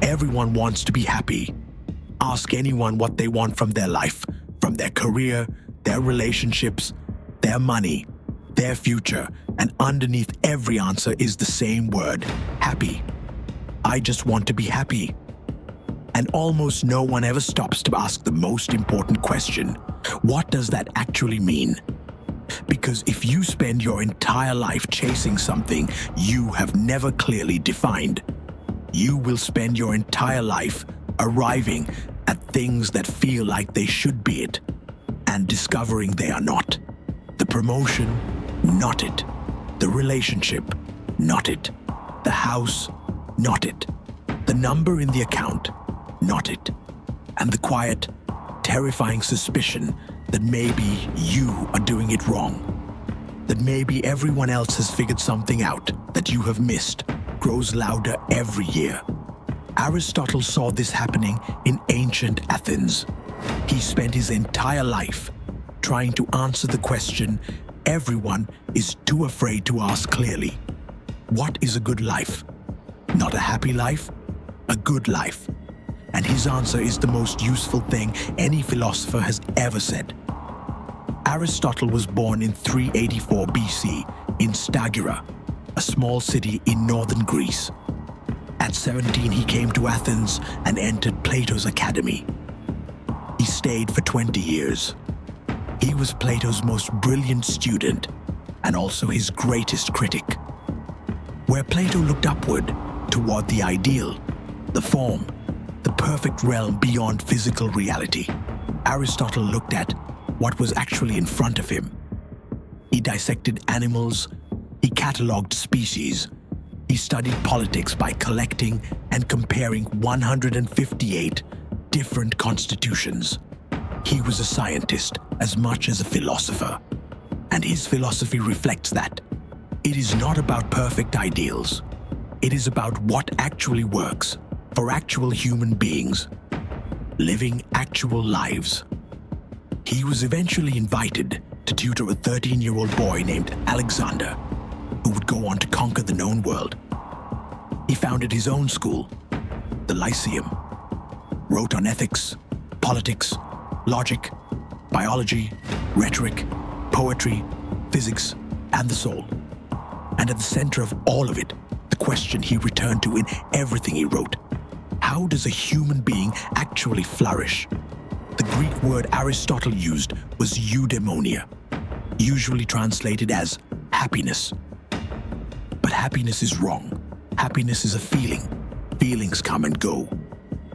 Everyone wants to be happy. Ask anyone what they want from their life, from their career, their relationships, their money, their future, and underneath every answer is the same word: happy. I just want to be happy. And almost no one ever stops to ask the most important question: what does that actually mean? Because if you spend your entire life chasing something you have never clearly defined, you will spend your entire life arriving at things that feel like they should be it, and discovering they are not. The promotion, not it. The relationship, not it. The house, not it. The number in the account, not it. And the quiet, terrifying suspicion that maybe you are doing it wrong. That maybe everyone else has figured something out that you have missed grows louder every year. Aristotle saw this happening in ancient Athens. He spent his entire life trying to answer the question everyone is too afraid to ask clearly. What is a good life? Not a happy life, a good life. And his answer is the most useful thing any philosopher has ever said. Aristotle was born in 384 BC in Stagira, a small city in northern Greece. At 17, he came to Athens and entered Plato's academy. He stayed for 20 years. He was Plato's most brilliant student and also his greatest critic. Where Plato looked upward toward the ideal, the form, the perfect realm beyond physical reality, Aristotle looked at what was actually in front of him. He dissected animals, he catalogued species, he studied politics by collecting and comparing 158 different constitutions. He was a scientist as much as a philosopher, and his philosophy reflects that. It is not about perfect ideals. It is about what actually works for actual human beings, living actual lives. He was eventually invited to tutor a 13-year-old boy named Alexander, who would go on to conquer the known world. He founded his own school, the Lyceum, wrote on ethics, politics, logic, biology, rhetoric, poetry, physics, and the soul. And at the center of all of it, the question he returned to in everything he wrote: how does a human being actually flourish? The Greek word Aristotle used was eudaimonia, usually translated as happiness. But happiness is wrong. Happiness is a feeling. Feelings come and go.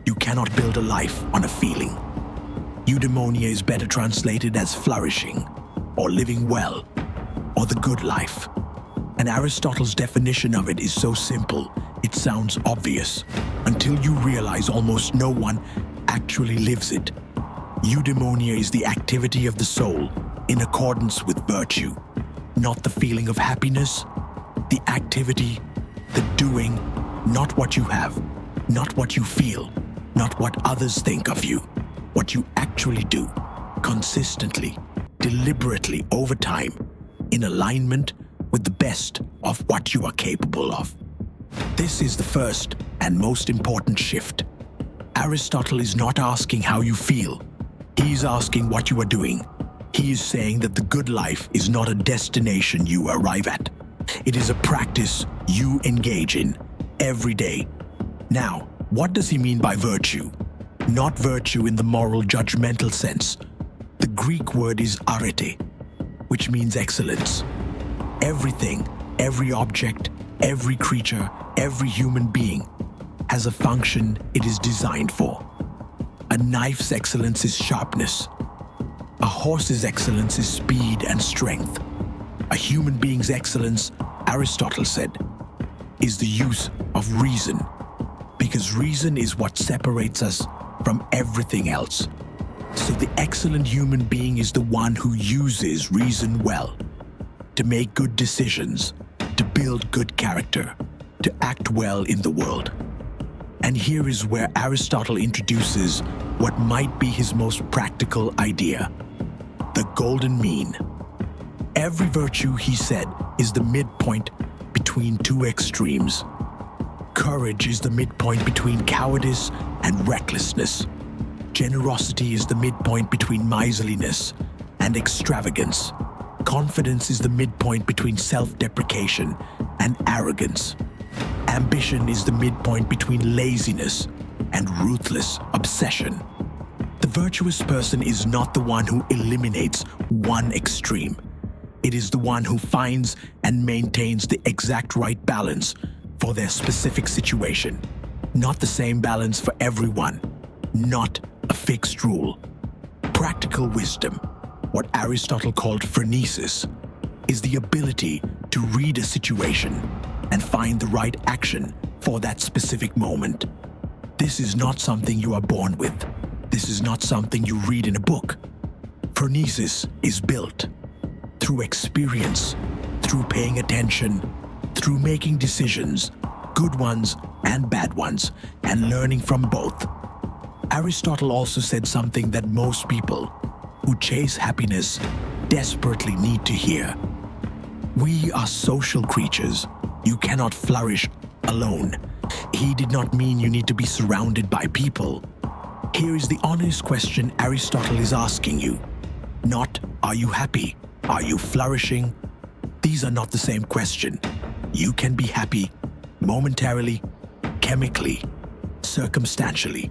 You cannot build a life on a feeling. Eudaimonia is better translated as flourishing, or living well, or the good life. And Aristotle's definition of it is so simple, it sounds obvious, until you realize almost no one actually lives it. Eudaimonia is the activity of the soul in accordance with virtue, not the feeling of happiness, the activity, the doing, not what you have, not what you feel, not what others think of you, what you actually do, consistently, deliberately over time, in alignment with the best of what you are capable of. This is the first and most important shift. Aristotle is not asking how you feel. He is asking what you are doing. He is saying that the good life is not a destination you arrive at. It is a practice you engage in every day. Now, what does he mean by virtue? Not virtue in the moral judgmental sense. The Greek word is Arete, which means excellence. Everything, every object, every creature, every human being has a function it is designed for. A knife's excellence is sharpness. A horse's excellence is speed and strength. A human being's excellence, Aristotle said, is the use of reason, because reason is what separates us from everything else. So the excellent human being is the one who uses reason well, to make good decisions, to build good character, to act well in the world. And here is where Aristotle introduces what might be his most practical idea: the golden mean. Every virtue, he said, is the midpoint between two extremes. Courage is the midpoint between cowardice and recklessness. Generosity is the midpoint between miserliness and extravagance. Confidence is the midpoint between self-deprecation and arrogance. Ambition is the midpoint between laziness and ruthless obsession. The virtuous person is not the one who eliminates one extreme. It is the one who finds and maintains the exact right balance for their specific situation. Not the same balance for everyone. Not a fixed rule. Practical wisdom, what Aristotle called phronesis, is the ability to read a situation and find the right action for that specific moment. This is not something you are born with. This is not something you read in a book. Phronesis is built through experience, through paying attention, through making decisions, good ones and bad ones, and learning from both. Aristotle also said something that most people who chase happiness desperately need to hear. We are social creatures. You cannot flourish alone. He did not mean you need to be surrounded by people. Here is the honest question Aristotle is asking you. Not, are you happy? Are you flourishing? These are not the same question. You can be happy momentarily, chemically, circumstantially,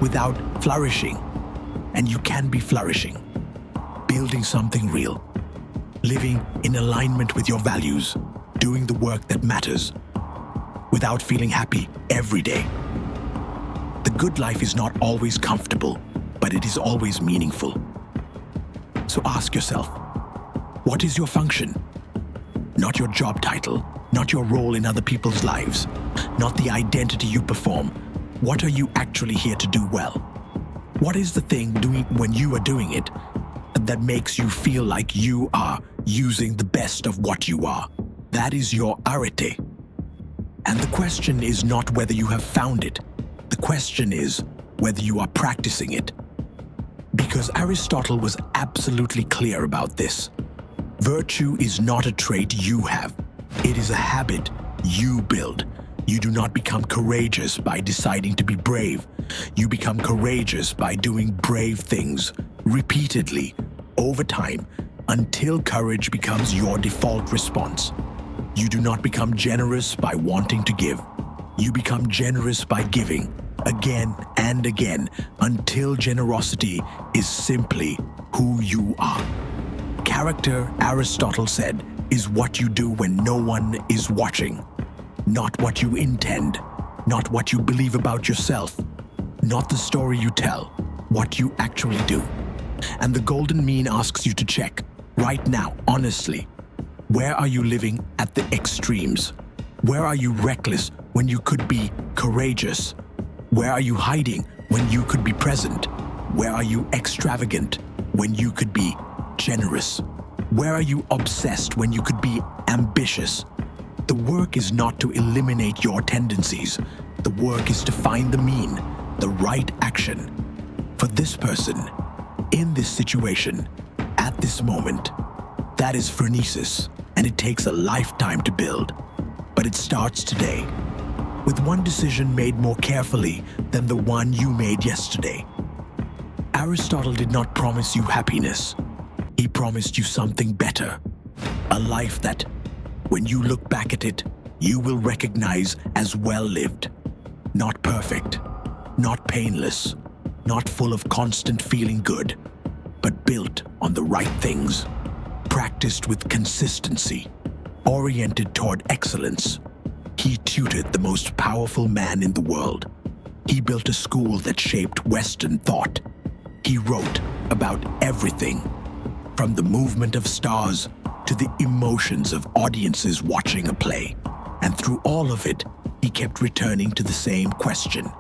without flourishing. And you can be flourishing, building something real, living in alignment with your values, doing the work that matters, without feeling happy every day. The good life is not always comfortable, but it is always meaningful. So ask yourself, what is your function? Not your job title, not your role in other people's lives, not the identity you perform. What are you actually here to do well? What is the thing doing when you are doing it that makes you feel like you are using the best of what you are? That is your arete. And the question is not whether you have found it. The question is whether you are practicing it. Because Aristotle was absolutely clear about this. Virtue is not a trait you have. It is a habit you build. You do not become courageous by deciding to be brave. You become courageous by doing brave things repeatedly, over time, until courage becomes your default response. You do not become generous by wanting to give. You become generous by giving, again and again, until generosity is simply who you are. Character, Aristotle said, is what you do when no one is watching. Not what you intend, not what you believe about yourself, not the story you tell, what you actually do. And the golden mean asks you to check, right now, honestly, where are you living at the extremes? Where are you reckless when you could be courageous? Where are you hiding when you could be present? Where are you extravagant when you could be generous? Where are you obsessed when you could be ambitious? The work is not to eliminate your tendencies. The work is to find the mean, the right action. For this person, in this situation, at this moment, that is phronesis, and it takes a lifetime to build. But it starts today, with one decision made more carefully than the one you made yesterday. Aristotle did not promise you happiness. He promised you something better, a life that, when you look back at it, you will recognize as well lived. Not perfect, not painless, not full of constant feeling good, but built on the right things, practiced with consistency, oriented toward excellence. He tutored the most powerful man in the world. He built a school that shaped Western thought. He wrote about everything, from the movement of stars to the emotions of audiences watching a play. And through all of it, he kept returning to the same question.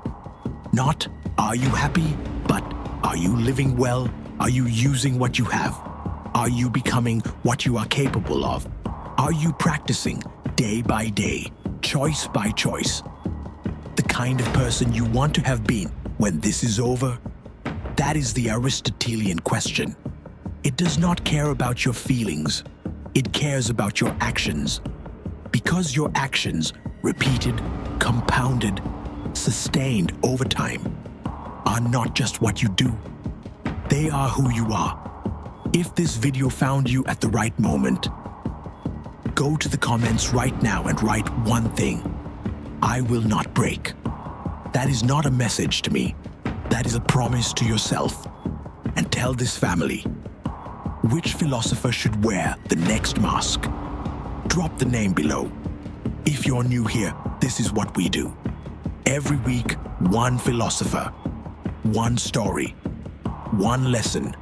Not, are you happy, but are you living well? Are you using what you have? Are you becoming what you are capable of? Are you practicing day by day, choice by choice? The kind of person you want to have been when this is over? That is the Aristotelian question. It does not care about your feelings. It cares about your actions. Because your actions, repeated, compounded, sustained over time, are not just what you do. They are who you are. If this video found you at the right moment, go to the comments right now and write one thing: I will not break. That is not a message to me. That is a promise to yourself. And tell this family, which philosopher should wear the next mask? Drop the name below. If you're new here, this is what we do. Every week, one philosopher, one story, one lesson,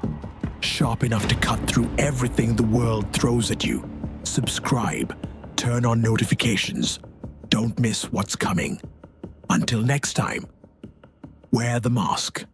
sharp enough to cut through everything the world throws at you. Subscribe, turn on notifications. Don't miss what's coming. Until next time, wear the mask.